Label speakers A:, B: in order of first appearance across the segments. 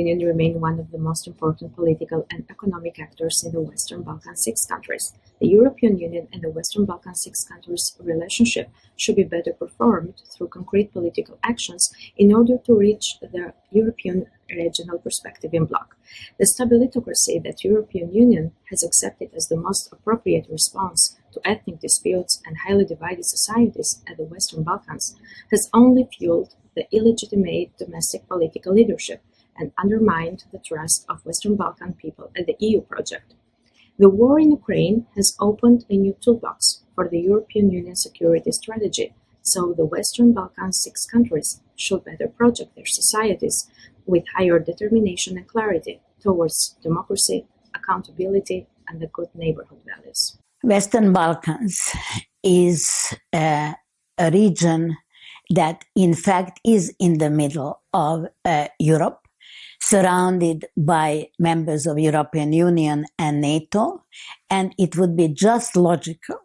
A: Union remains one of the most important political and economic actors in the Western Balkan six countries. The European Union and the Western Balkan six countries' relationship should be better performed through concrete political actions in order to reach the European regional perspective in bloc. The stabilitocracy that the European Union has accepted as the most appropriate response to ethnic disputes and highly divided societies at the Western Balkans has only fueled the illegitimate domestic political leadership and undermined the trust of Western Balkan people at the EU project. The war in Ukraine has opened a new toolbox for the European Union security strategy, so the Western Balkan six countries should better project their societies with higher determination and clarity towards democracy, accountability, and the good neighborhood values.
B: Western Balkans is a region that in fact is in the middle of Europe, surrounded by members of European Union and NATO, and it would be just logical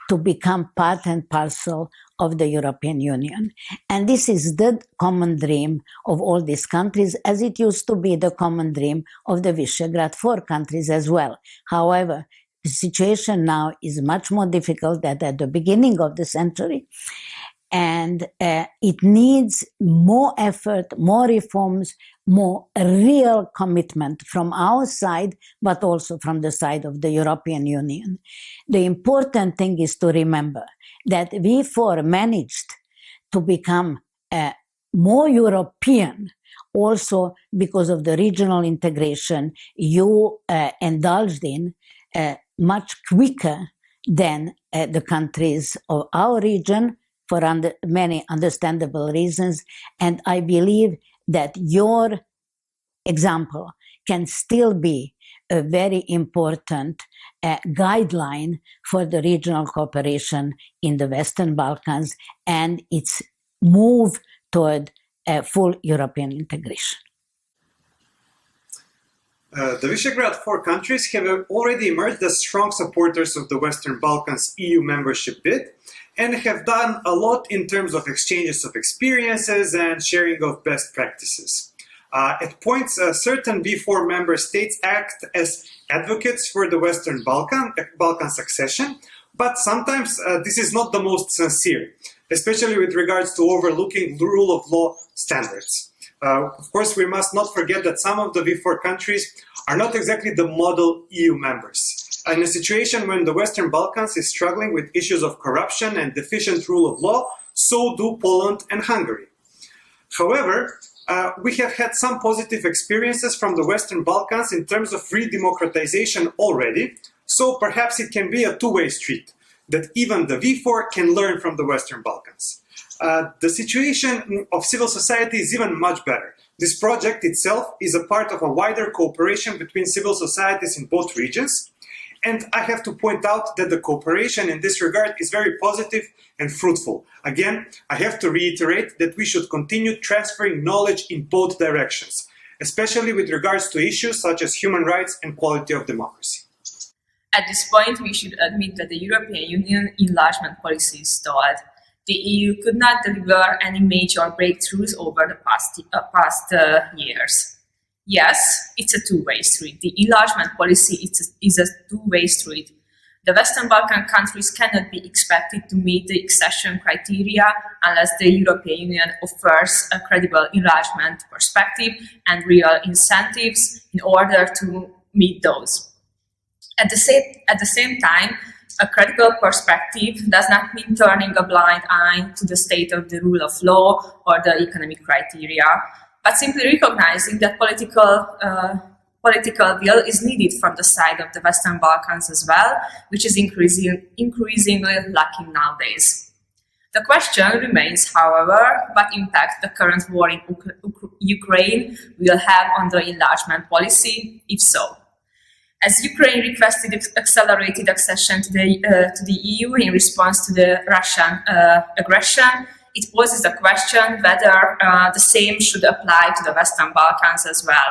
B: to become part and parcel of the European Union. And this is the common dream of all these countries, as it used to be the common dream of the Višegrad 4 countries as well. However, the situation now is much more difficult than at the beginning of the century, and it needs more effort, more reforms, more real commitment from our side, but also from the side of the European Union. The important thing is to remember that we four managed to become more European also because of the regional integration you indulged in much quicker than the countries of our region, for many understandable reasons. And I believe that your example can still be a very important guideline for the regional cooperation in the Western Balkans and its move toward full European integration.
C: The Visegrad 4 countries have already emerged as strong supporters of the Western Balkans EU membership bid and have done a lot in terms of exchanges of experiences and sharing of best practices. At points, certain V4 member states act as advocates for the Western Balkans accession, but sometimes this is not the most sincere, especially with regards to overlooking the rule of law standards. Of course, we must not forget that some of the V4 countries are not exactly the model EU members. In a situation when the Western Balkans is struggling with issues of corruption and deficient rule of law, so do Poland and Hungary. However, we have had some positive experiences from the Western Balkans in terms of re-democratization already, so perhaps it can be a two-way street, that even the V4 can learn from the Western Balkans. The situation of civil society is even much better. This project itself is a part of a wider cooperation between civil societies in both regions, and I have to point out that the cooperation in this regard is very positive and fruitful. Again, I have to reiterate that we should continue transferring knowledge in both directions, especially with regards to issues such as human rights and quality of democracy.
D: At this point, we should admit that the European Union enlargement policy is stalled. The EU could not deliver any major breakthroughs over the past years. Yes, it's a two-way street. The enlargement policy is a two-way street. The Western Balkan countries cannot be expected to meet the accession criteria unless the European Union offers a credible enlargement perspective and real incentives in order to meet those. At the same time, a credible perspective does not mean turning a blind eye to the state of the rule of law or the economic criteria, but simply recognizing that political will is needed from the side of the Western Balkans as well, which is increasingly lacking nowadays. The question remains, however, what impact the current war in Ukraine will have on the enlargement policy, if so. As Ukraine requested accelerated accession to the EU in response to the Russian aggression, it poses the question whether the same should apply to the Western Balkans as well.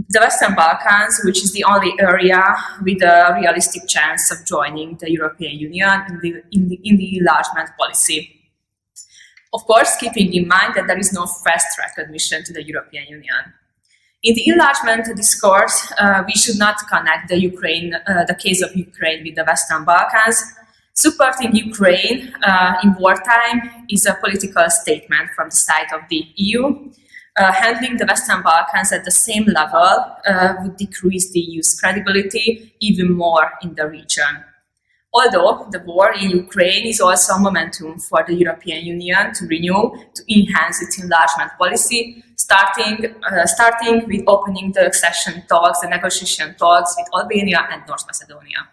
D: The Western Balkans, which is the only area with a realistic chance of joining the European Union in the enlargement policy. Of course, keeping in mind that there is no fast-track admission to the European Union. In the enlargement discourse, we should not connect the case of Ukraine with the Western Balkans. Supporting Ukraine in wartime is a political statement from the side of the EU. Handling the Western Balkans at the same level would decrease the EU's credibility even more in the region. Although the war in Ukraine is also a momentum for the European Union to enhance its enlargement policy, starting with opening the accession talks, the negotiation talks with Albania and North Macedonia.